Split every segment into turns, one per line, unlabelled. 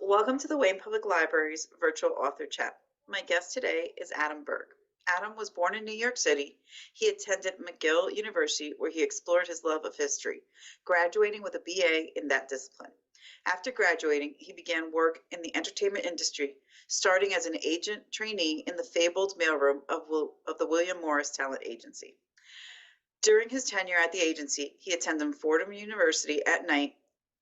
Welcome to the Wayne Public Library's virtual author chat. My guest today is Adam Berg. Adam was born in New York City. He attended McGill University, where he explored his love of history, graduating with a BA in that discipline. After graduating, he began work in the entertainment industry, starting as an agent trainee in the fabled mailroom of the William Morris Talent Agency. During his tenure at the agency, he attended Fordham University at night,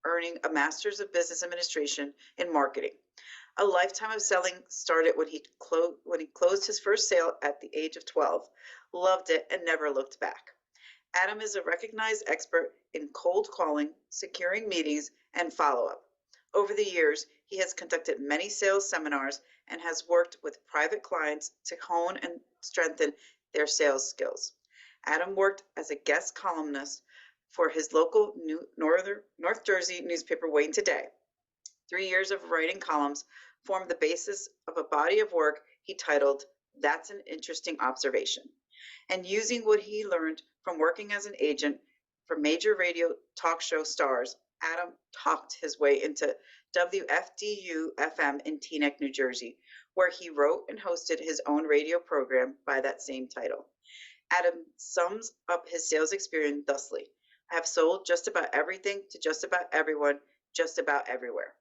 earning a master's of business administration in marketing. A lifetime of selling started when he closed his first sale at the age of 12, loved it, and never looked back. Adam is a recognized expert in cold calling, securing meetings, and follow-up. Over the years, he has conducted many sales seminars and has worked with private clients to hone and strengthen their sales skills. Adam worked as a guest columnist for his local North Jersey newspaper, Wayne Today. 3 years of writing columns formed the basis of a body of work he titled, That's an Interesting Observation. And using what he learned from working as an agent for major radio talk show stars, Adam talked his way into WFDU FM in Teaneck, New Jersey, where he wrote and hosted his own radio program by that same title. Adam sums up his sales experience thusly: I have sold just about everything to just about everyone, just about everywhere.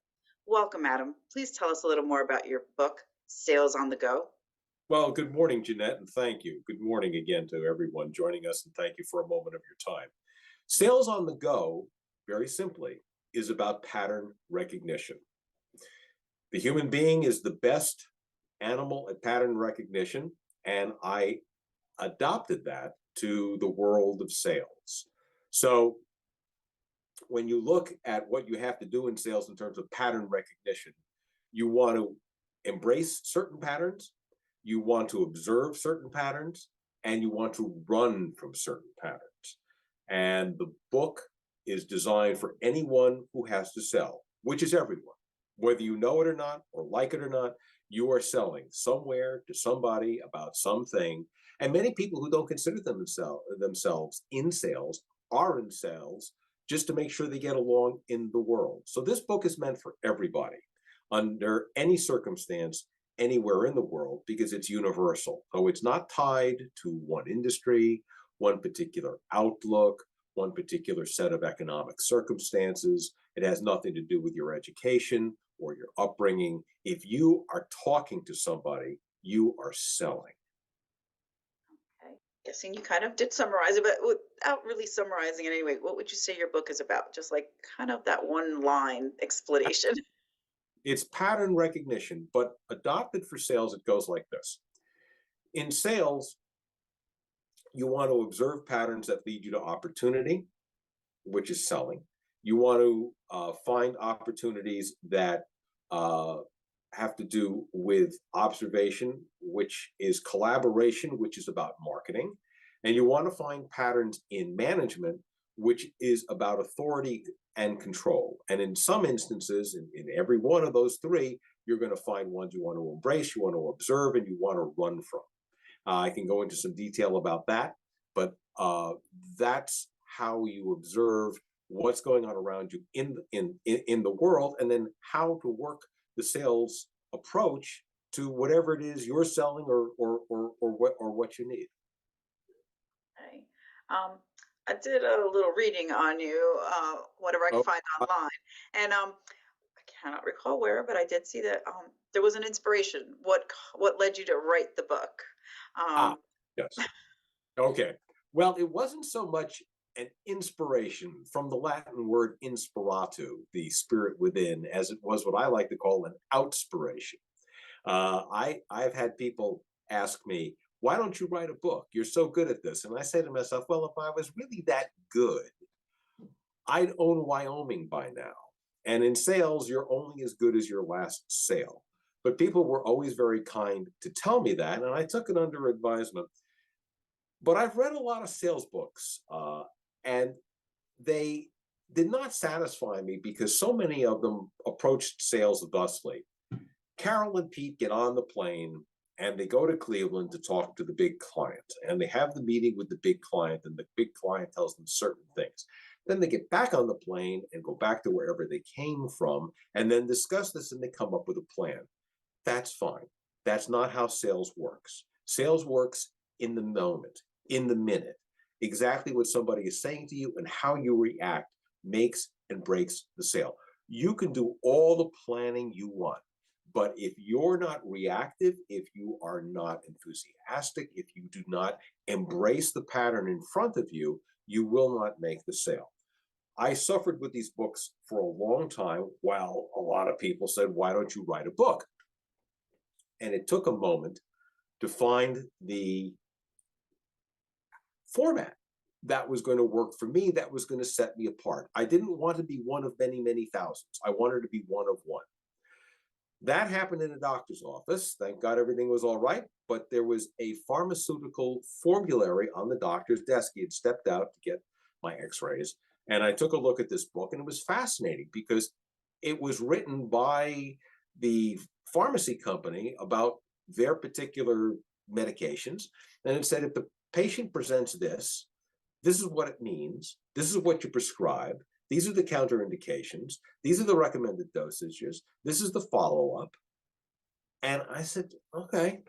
Welcome, Adam. Please tell us a little more about your book, Sales on the Go.
Well, good morning, Janette, and thank you. Good morning again to everyone joining us, and thank you for a moment of your time. Sales on the Go, very simply, is about pattern recognition. The human being is the best animal at pattern recognition, and I adopted that to the world of sales. So when you look at what you have to do in sales in terms of pattern recognition, you want to embrace certain patterns, you want to observe certain patterns, and you want to run from certain patterns. And the book is designed for anyone who has to sell, which is everyone. Whether you know it or not, or like it or not, you are selling somewhere to somebody about something. And many people who don't consider themselves in sales are in sales just to make sure they get along in the world. So this book is meant for everybody, under any circumstance, anywhere in the world, because it's universal. So it's not tied to one industry, one particular outlook, one particular set of economic circumstances. It has nothing to do with your education or your upbringing. If you are talking to somebody, you are selling.
Okay. Guessing you kind of did summarize it, but without really summarizing it anyway, what would you say your book is about? Just like kind of that one line explanation.
It's pattern recognition, but adopted for sales, it goes like this. In sales, you want to observe patterns that lead you to opportunity, which is selling. You want to find opportunities that have to do with observation, which is collaboration, which is about marketing. And you want to find patterns in management, which is about authority and control. And in some instances, in every one of those three, you're going to find ones you want to embrace, you want to observe, and you want to run from. I can go into some detail about that, but that's how you observe what's going on around you in the world, and then how to work the sales approach to whatever it is you're selling or what you need.
Okay. I did a little reading on you, whatever I could
Oh,
find online, and I cannot recall where, but I did see that there was an inspiration. What led you to write the book?
ah,
Um,
yes. Okay. Well, it wasn't so much an inspiration from the Latin word inspiratu, the spirit within, as it was what I like to call an outspiration. I've had people ask me, why don't you write a book? You're so good at this. And I say to myself, well, if I was really that good, I'd own Wyoming by now. And in sales, you're only as good as your last sale. But people were always very kind to tell me that, and I took it under advisement. But I've read a lot of sales books, and they did not satisfy me because so many of them approached sales thusly. Carol and Pete get on the plane and they go to Cleveland to talk to the big client. And they have the meeting with the big client, and the big client tells them certain things. Then they get back on the plane and go back to wherever they came from and then discuss this and they come up with a plan. That's fine. That's not how sales works. Sales works in the moment, in the minute. Exactly what somebody is saying to you and how you react makes and breaks the sale. You can do all the planning you want, but if you're not reactive, if you are not enthusiastic, if you do not embrace the pattern in front of you, you will not make the sale. I suffered with these books for a long time while a lot of people said, why don't you write a book? And it took a moment to find the format that was going to work for me, that was going to set me apart. I didn't want to be one of many, many thousands. I wanted to be one of one. That happened in a doctor's office. Thank God everything was all right. But there was a pharmaceutical formulary on the doctor's desk. He had stepped out to get my x-rays. And I took a look at this book, and it was fascinating because it was written by the pharmacy company about their particular medications. And it said, if the patient presents this, this is what it means. This is what you prescribe. These are the counterindications. These are the recommended dosages. This is the follow-up. And I said, okay.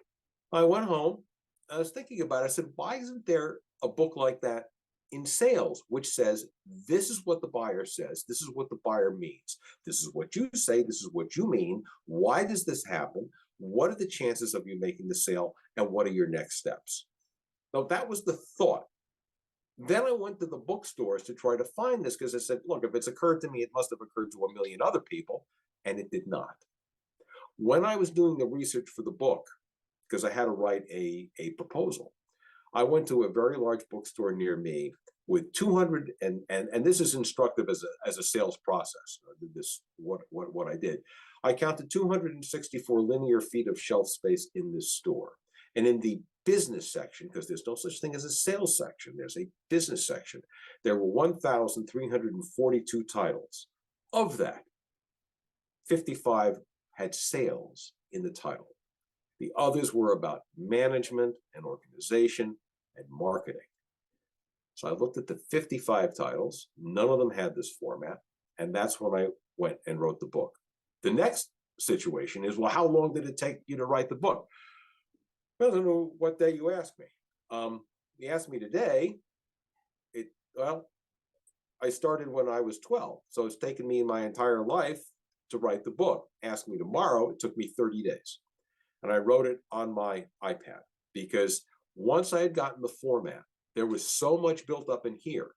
I went home. I was thinking about it. I said, why isn't there a book like that in sales, which says, this is what the buyer says. This is what the buyer means. This is what you say. This is what you mean. Why does this happen? What are the chances of you making the sale? And what are your next steps? Now, that was the thought. Then I went to the bookstores to try to find this because I said, look, if it's occurred to me, it must have occurred to a million other people. And it did not. When I was doing the research for the book, because I had to write a proposal, I went to a very large bookstore near me with 200, and this is instructive as a sales process. This what I did. I counted 264 linear feet of shelf space in this store. And in the business section, because there's no such thing as a sales section, there's a business section, there were 1,342 titles. Of that, 55 had sales in the title. The others were about management and organization and marketing. So I looked at the 55 titles. None of them had this format. And that's when I went and wrote the book. The next situation is, well, how long did it take you to write the book? I don't know what day you asked me. You asked me today, I started when I was 12. So it's taken me my entire life to write the book. Ask me tomorrow, it took me 30 days. And I wrote it on my iPad because once I had gotten the format, there was so much built up in here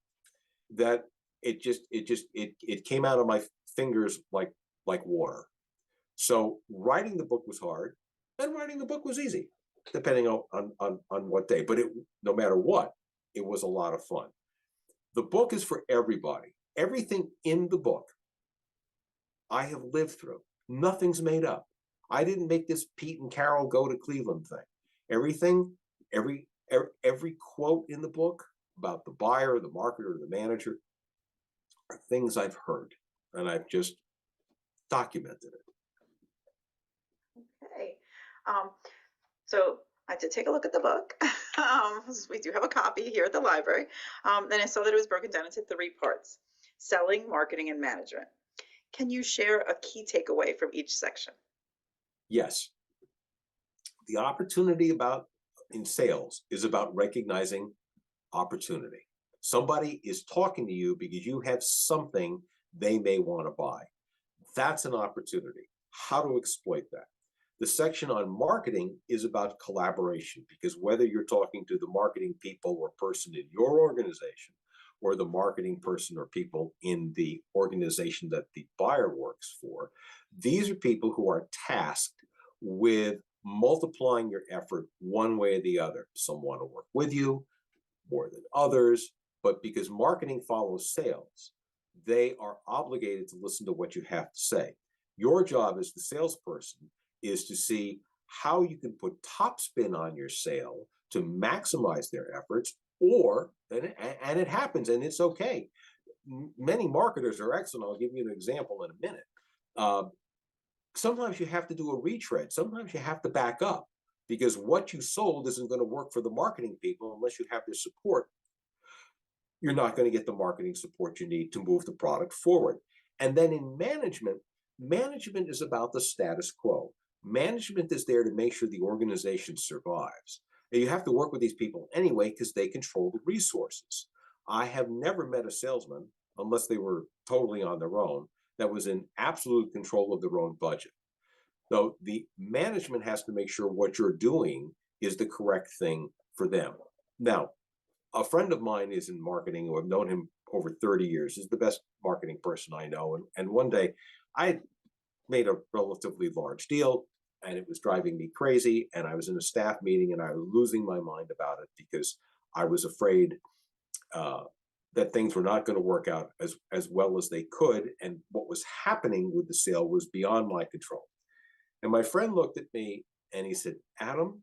that it came out of my fingers like water. So writing the book was hard, and writing the book was easy, depending on what day. But no matter what, it was a lot of fun. The book is for everybody. Everything in the book I have lived through. Nothing's made up. I didn't make this Pete and Carol go to Cleveland thing. Everything, every quote in the book about the buyer, the marketer, the manager are things I've heard, and I've just documented it.
Okay. So I did take a look at the book. We do have a copy here at the library. Then I saw that it was broken down into 3 parts: selling, marketing, and management. Can you share a key takeaway from each section?
Yes. The opportunity in sales is about recognizing opportunity. Somebody is talking to you because you have something they may want to buy. That's an opportunity. How to exploit that. The section on marketing is about collaboration, because whether you're talking to the marketing people or person in your organization, or the marketing person or people in the organization that the buyer works for, these are people who are tasked with multiplying your effort one way or the other. Some want to work with you more than others, but because marketing follows sales, they are obligated to listen to what you have to say. Your job as the salesperson is to see how you can put top spin on your sale to maximize their efforts, and it happens, and it's okay. Many marketers are excellent. I'll give you an example in a minute. Sometimes you have to do a retread. Sometimes you have to back up because what you sold isn't going to work for the marketing people unless you have their support. you're not going to get the marketing support you need to move the product forward. And then in management, management is about the status quo. Management is there to make sure the organization survives. And you have to work with these people anyway because they control the resources. I have never met a salesman, unless they were totally on their own, that was in absolute control of their own budget. So the management has to make sure what you're doing is the correct thing for them. Now, a friend of mine is in marketing, who I've known him over 30 years, is the best marketing person I know. And one day I made a relatively large deal and it was driving me crazy. And I was in a staff meeting and I was losing my mind about it because I was afraid that things were not going to work out as well as they could. And what was happening with the sale was beyond my control. And my friend looked at me and he said, Adam,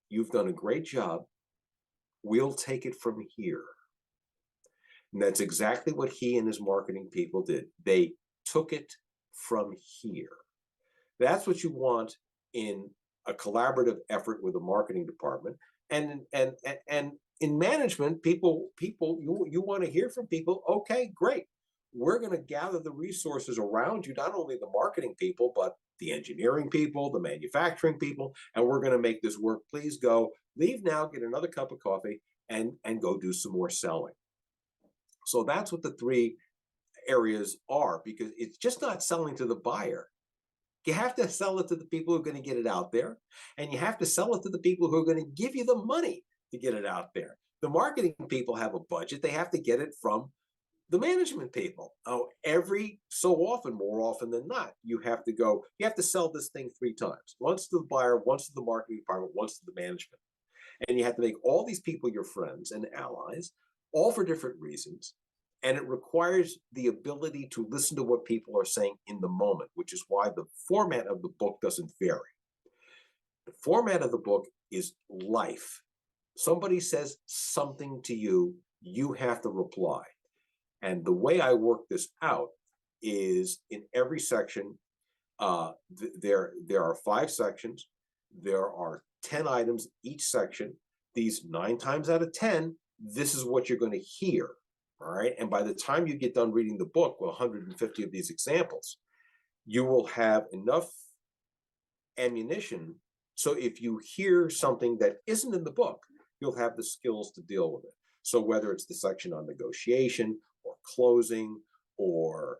you've done a great job. We'll take it from here. And that's exactly what he and his marketing people did. They took it from here. That's what you want in a collaborative effort with a marketing department. And in management, people you want to hear from people. Okay, great. We're going to gather the resources around you, not only the marketing people, but the engineering people, the manufacturing people, and we're going to make this work. Please go, leave now, get another cup of coffee, and go do some more selling. So that's what the three areas are, because it's just not selling to the buyer. You have to sell it to the people who are going to get it out there, and you have to sell it to the people who are going to give you the money to get it out there. The marketing people have a budget. They have to get it from the management people. Oh, every so often, more often than not, you have to sell this thing 3 times. Once to the buyer, once to the marketing department, once to the management. And you have to make all these people your friends and allies, all for different reasons. And it requires the ability to listen to what people are saying in the moment, which is why the format of the book doesn't vary. The format of the book is life. Somebody says something to you, you have to reply. And the way I work this out is in every section, there are 5 sections. There are 10 items each section. These 9 times out of 10, this is what you're going to hear. All right. And by the time you get done reading the book, with 150 of these examples, you will have enough ammunition. So if you hear something that isn't in the book, you'll have the skills to deal with it. So whether it's the section on negotiation or closing or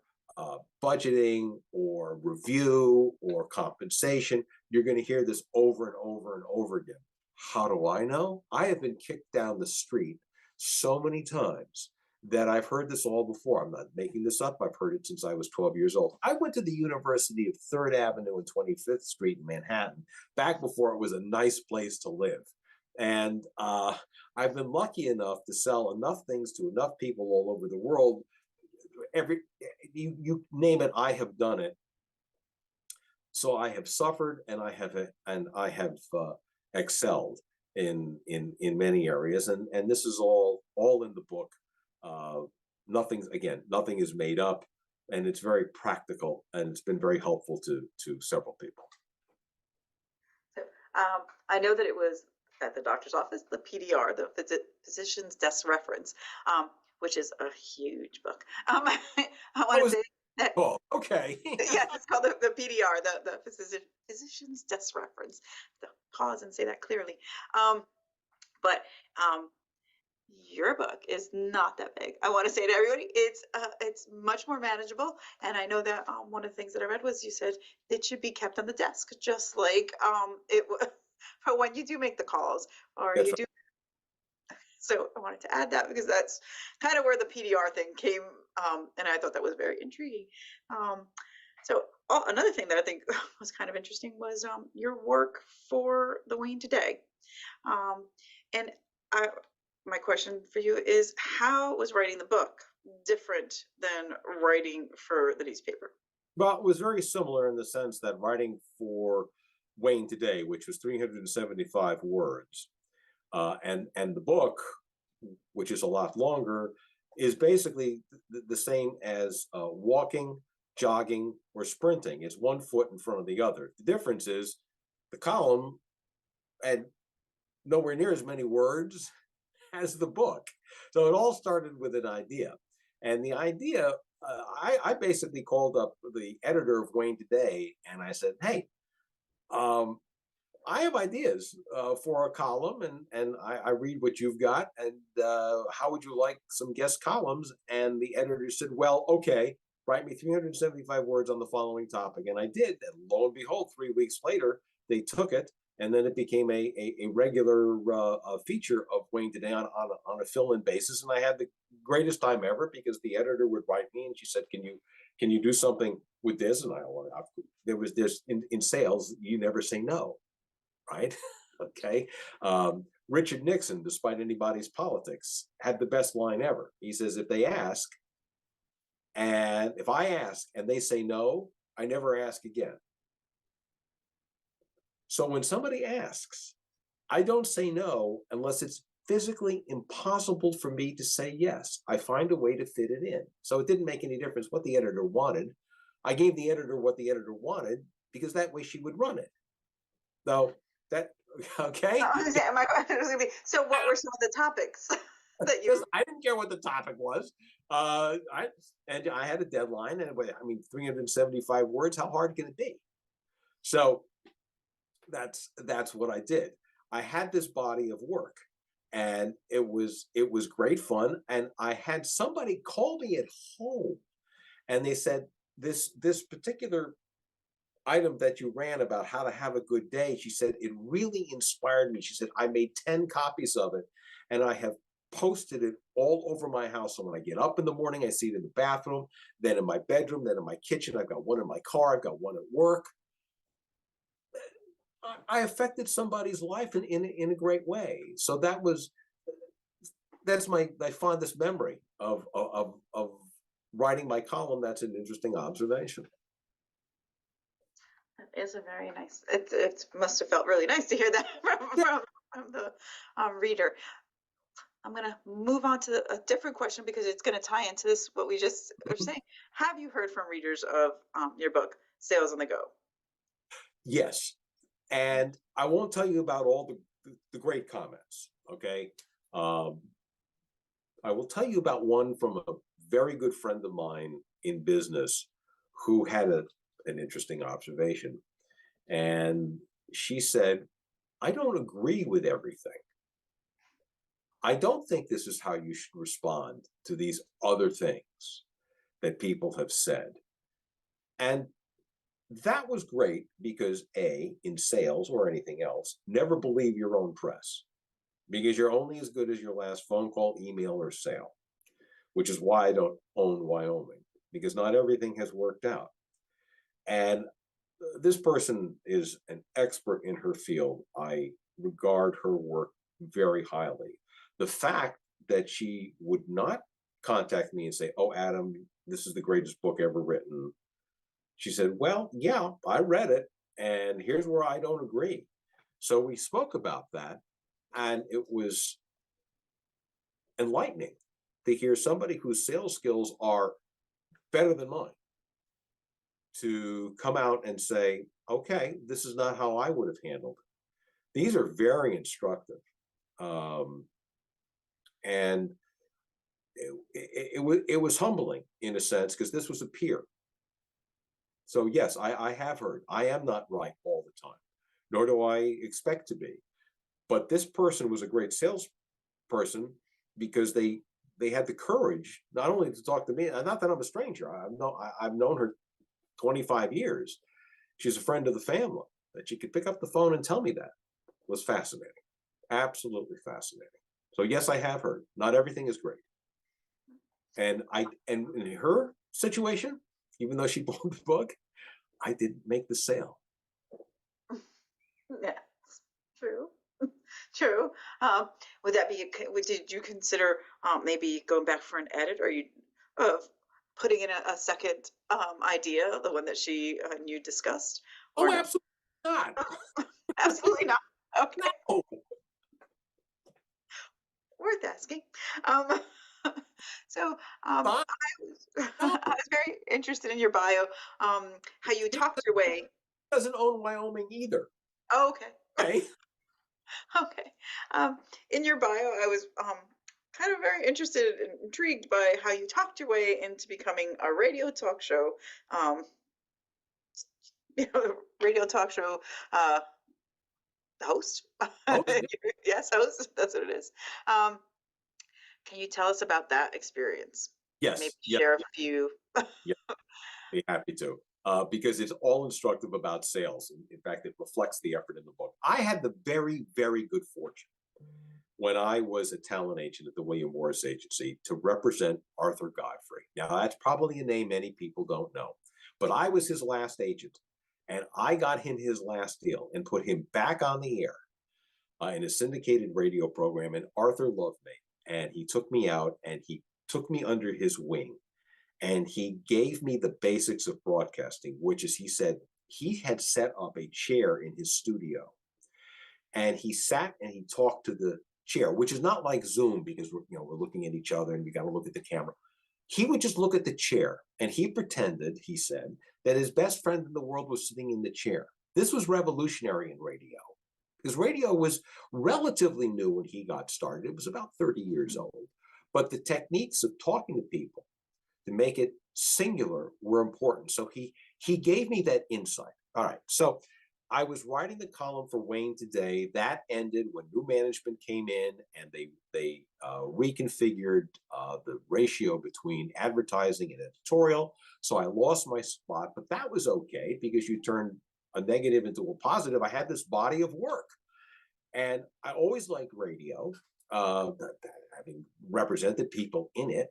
budgeting or review or compensation, you're going to hear this over and over and over again. How do I know? I have been kicked down the street so many times that I've heard this all before. I'm not making this up. I've heard it since I was 12 years old. I went to the University of 3rd Avenue and 25th Street in Manhattan back before it was a nice place to live. And I've been lucky enough to sell enough things to enough people all over the world. You name it, I have done it. So I have suffered, and I have excelled in many areas, and this is all in the book. Nothing is made up, and it's very practical, and it's been very helpful to several people.
So, I know that it was at the doctor's office, the PDR, the physician's desk reference, which is a huge book. I want to say that.
Oh, okay.
Yes, it's called the PDR, the physician's desk reference. Pause and say that clearly. But your book is not that big. I want to say to everybody, it's much more manageable. And I know that one of the things that I read was you said it should be kept on the desk, just like it for when you do make the calls or
Yes,
you do. So I wanted to add that because that's kind of where the PDR thing came, and I thought that was very intriguing. So another thing that I think was kind of interesting was your work for the Wayne Today. And my question for you is, how was writing the book different than writing for the newspaper?
Well, it was very similar in the sense that writing for Wayne Today, which was 375 words, and the book, which is a lot longer, is basically the same as walking, jogging, or sprinting. It's one foot in front of the other. The difference is the column had nowhere near as many words as the book. So it all started with an idea. And the idea, I basically called up the editor of Wayne Today and I said, hey, um, I have ideas for a column, and I read what you've got, and how would you like some guest columns? And the editor said, well, okay, write me 375 words on the following topic. And I did. And lo and behold, 3 weeks later, they took it, and then it became a regular feature of Wayne Today on a fill-in basis. And I had the greatest time ever because the editor would write me, and she said, can you do something with this? And there was this in sales, you never say no, right? Okay. Richard Nixon, despite anybody's politics, had the best line ever. He says, if I ask and they say no, I never ask again. So when somebody asks, I don't say no unless it's physically impossible for me to say yes. I find a way to fit it in. So it didn't make any difference what the editor wanted. I gave the editor what the editor wanted because that way she would run it. Though that okay.
My question was going to be, so what were some of the topics that you?
I didn't care what the topic was. I had a deadline, and I mean, 375 words. How hard can it be? So that's what I did. I had this body of work, and it was great fun. And I had somebody call me at home, and they said this particular item that you ran about how to have a good day, she said, it really inspired me. She said, I made 10 copies of it and I have posted it all over my house. So when I get up in the morning, I see it in the bathroom, then in my bedroom, then in my kitchen. I've got one in my car, I've got one at work. I affected somebody's life in a great way. So that's my fondest memory of writing my column. That's an interesting observation.
It is a very nice. It must have felt really nice to hear that from the reader. I'm going to move on to a different question because it's going to tie into this what we just were saying. Have you heard from readers of your book, Sales on the Go?
Yes, and I won't tell you about all the great comments. Okay, I will tell you about one from a very good friend of mine in business who had an interesting observation. And she said, I don't agree with everything. I don't think this is how you should respond to these other things that people have said. And that was great because in sales or anything else, never believe your own press because you're only as good as your last phone call, email, or sale, which is why I don't own Wyoming, because not everything has worked out. And this person is an expert in her field. I regard her work very highly. The fact that she would not contact me and say, oh, Adam, this is the greatest book ever written. She said, well, yeah, I read it, and here's where I don't agree. So we spoke about that, and it was enlightening to hear somebody whose sales skills are better than mine to come out and say, okay, this is not how I would have handled it. These are very instructive. And it was humbling in a sense because this was a peer. So yes, I have heard. I am not right all the time, nor do I expect to be. But this person was a great salesperson because they had the courage not only to talk to me, not that I'm a stranger. I've known her 25 years. She's a friend of the family. That she could pick up the phone and tell me that was fascinating. Absolutely fascinating. So yes, I have heard. Not everything is great. And in her situation, even though she bought the book, I didn't make the sale.
Yes, true. True. Would that be? Did you consider maybe going back for an edit, or you putting in a second idea, the one that you discussed?
Or no? Absolutely not.
Absolutely not. Okay.
No.
Worth asking. So I was very interested in your bio, how you talked your way.
Doesn't own Wyoming either.
Oh, okay.
Okay.
Okay. In your bio, I was kind of very interested and intrigued by how you talked your way into becoming a radio talk show, um, radio talk show uh, host.
Oh,
Yes, host. That's what it is. Um, can you tell us about that experience? Maybe
yes, yes,
share a few.
yes. Be happy to, because it's all instructive about sales. In fact, it reflects the effort in the book. I had the very, very good fortune when I was a talent agent at the William Morris Agency to represent Arthur Godfrey. Now, that's probably a name many people don't know, but I was his last agent, and I got him his last deal and put him back on the air in a syndicated radio program. And Arthur loved me, and he took me out and he took me under his wing and he gave me the basics of broadcasting, which is he said he had set up a chair in his studio and he sat and he talked to the chair, which is not like Zoom because we're looking at each other and we got to look at the camera. He would just look at the chair and he pretended, he said, that his best friend in the world was sitting in the chair. This was revolutionary in radio because radio was relatively new when he got started. It was about 30 years old. But the techniques of talking to people to make it singular were important. So he gave me that insight. All right. So I was writing the column for Wayne Today. That ended when new management came in and they reconfigured the ratio between advertising and editorial. So I lost my spot, but that was okay because you turned a negative into a positive. I had this body of work, and I always liked radio, having represented people in it,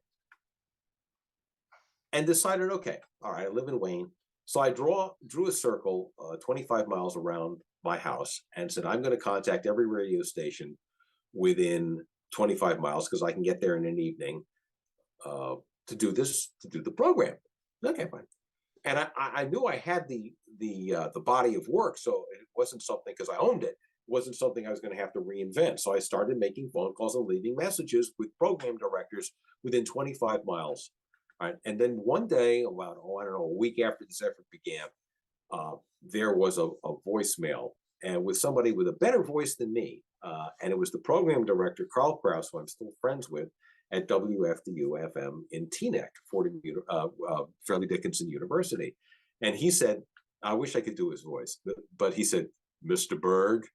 and decided, okay, all right, I live in Wayne. So I drew a circle 25 miles around my house and said, I'm going to contact every radio station within 25 miles because I can get there in an evening to do the program. Okay, fine. And I knew I had the body of work, so it wasn't something because I owned it. It wasn't something I was going to have to reinvent. So I started making phone calls and leaving messages with program directors within 25 miles. Right. And then one day, about, I don't know, a week after this effort began, there was a voicemail and with somebody with a better voice than me. And it was the program director, Carl Krause, who I'm still friends with at WFDU FM in Teaneck, Fairleigh Dickinson University. And he said, I wish I could do his voice, but he said, Mr. Berg,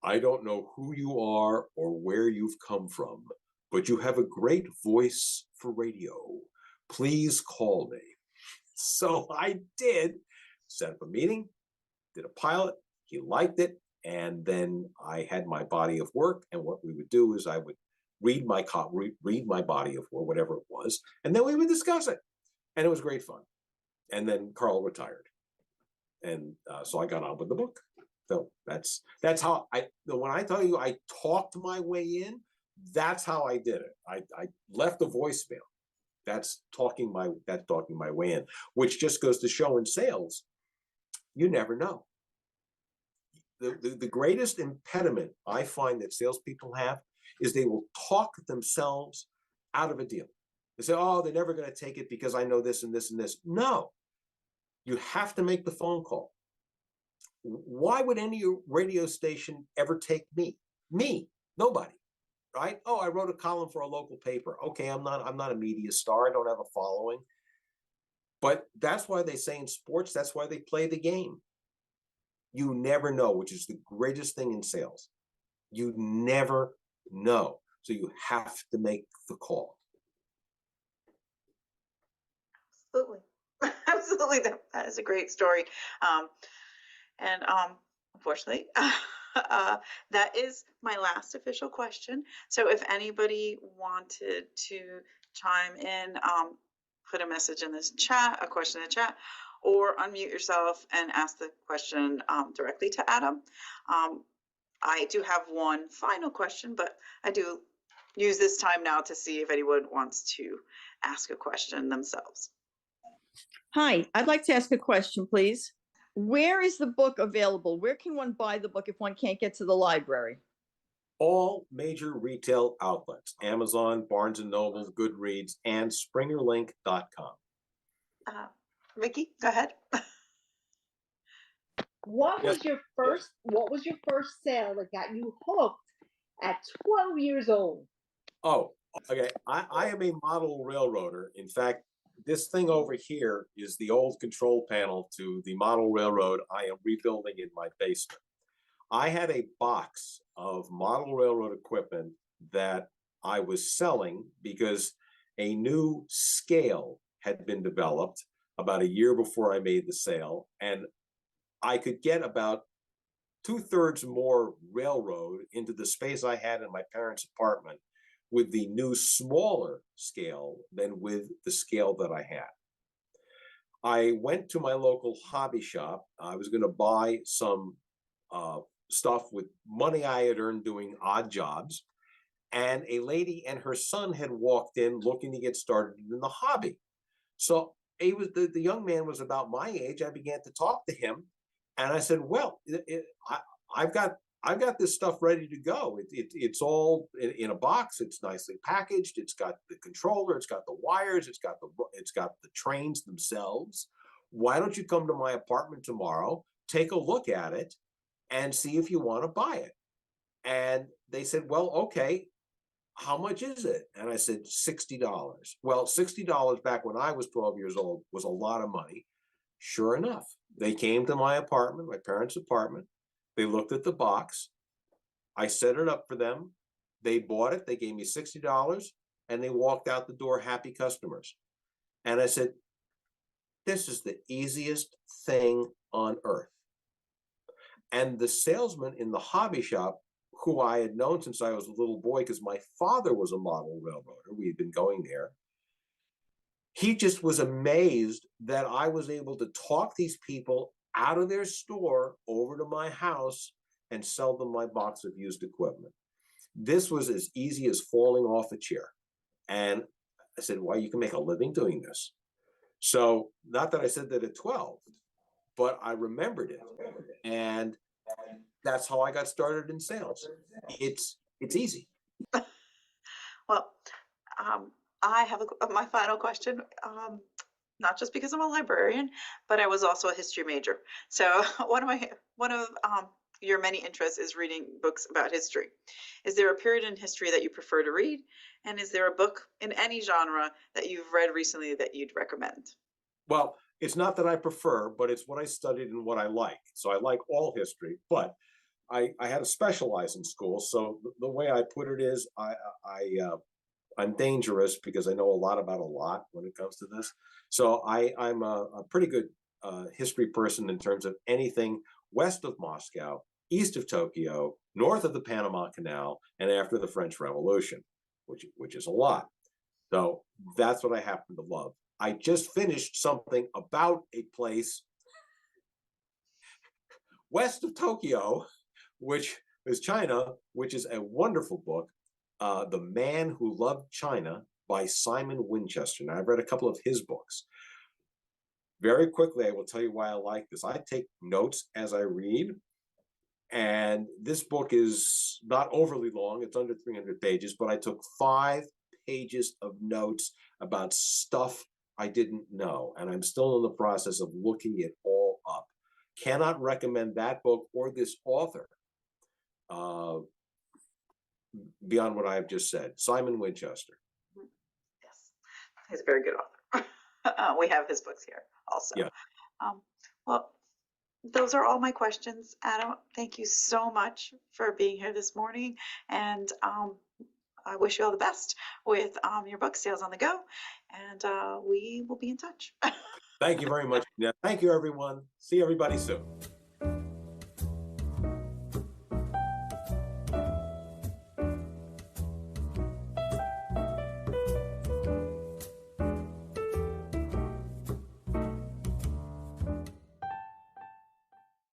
I don't know who you are or where you've come from, but you have a great voice for radio. Please call me. So I did, set up a meeting, did a pilot, he liked it, and then I had my body of work, and what we would do is I would read my body of work, whatever it was, and then we would discuss it, and it was great fun. And then Carl retired, and so I got on with the book. So that's how when I tell you I talked my way in, that's how I did it. I left a voicemail. That's talking my way in, which just goes to show in sales, you never know. The greatest impediment I find that salespeople have is they will talk themselves out of a deal. They say, oh, they're never going to take it because I know this and this and this. No, you have to make the phone call. Why would any radio station ever take me? Me, nobody. Right? Oh, I wrote a column for a local paper. Okay, I'm not a media star. I don't have a following. But that's why they say in sports, that's why they play the game. You never know, which is the greatest thing in sales. You never know. So you have to make the call.
Absolutely. Absolutely. That is a great story. And unfortunately, that is my last official question. So if anybody wanted to chime in, put a message in this chat, a question in the chat, or unmute yourself and ask the question directly to Adam. I do have one final question, but I do use this time now to see if anyone wants to ask a question themselves.
Hi, I'd like to ask a question, please. Where is the book available? Where can one buy the book if one can't get to the library?
All major retail outlets, Amazon, Barnes & Noble, Goodreads, and SpringerLink.com.
Vicky, go ahead.
What was your first sale that got you hooked at 12 years old?
Oh, okay. I am a model railroader. In fact, this thing over here is the old control panel to the model railroad I am rebuilding in my basement. I had a box of model railroad equipment that I was selling because a new scale had been developed about a year before I made the sale, and I could get about two-thirds more railroad into the space I had in my parents' apartment with the new smaller scale than with the scale that I had. I went to my local hobby shop. I was going to buy some uh, stuff with money I had earned doing odd jobs. And a lady and her son had walked in looking to get started in the hobby. So he was the young man was about my age. I began to talk to him, and I said, "Well, I've got I've got this stuff ready to go. It's all in a box. It's nicely packaged. It's got the controller. It's got the wires. It's got the trains themselves. Why don't you come to my apartment tomorrow? Take a look at it, and see if you want to buy it." And they said, "Well, okay, how much is it?" And I said, $60. Well, $60 back when I was 12 years old was a lot of money. Sure enough, they came to my apartment, my parents' apartment. They looked at the box. I set it up for them. They bought it. They gave me $60 and they walked out the door happy customers. And I said, this is the easiest thing on earth. And the salesman in the hobby shop, who I had known since I was a little boy, because my father was a model railroader, we had been going there, he just was amazed that I was able to talk these people out of their store over to my house and sell them my box of used equipment. This was as easy as falling off a chair. And I said, well, you can make a living doing this. So, not that I said that at 12, but I remembered it. And that's how I got started in sales. It's easy.
Well, I have my final question. Not just because I'm a librarian, but I was also a history major. So one of your many interests is reading books about history. Is there a period in history that you prefer to read? And is there a book in any genre that you've read recently that you'd recommend?
Well, it's not that I prefer, but it's what I studied and what I like. So I like all history, but I had to specialize in school. So the way I put it is I'm dangerous because I know a lot about a lot when it comes to this. So I'm a pretty good history person in terms of anything west of Moscow, east of Tokyo, north of the Panama Canal, and after the French Revolution, which is a lot. So that's what I happen to love. I just finished something about a place west of Tokyo, which is China, which is a wonderful book. The Man Who Loved China by Simon Winchester. Now, I've read a couple of his books. Very quickly, I will tell you why I like this. I take notes as I read, and this book is not overly long. It's under 300 pages, but I took 5 pages of notes about stuff I didn't know, and I'm still in the process of looking it all up. Cannot recommend that book or this author beyond what I have just said. Simon Winchester.
Yes, he's a very good author. We have his books here also.
Yeah.
Well, those are all my questions. Adam, thank you so much for being here this morning. And I wish you all the best with your book, Sales on the Go. And we will be in touch.
Thank you very much. Yeah. Thank you, everyone. See everybody soon.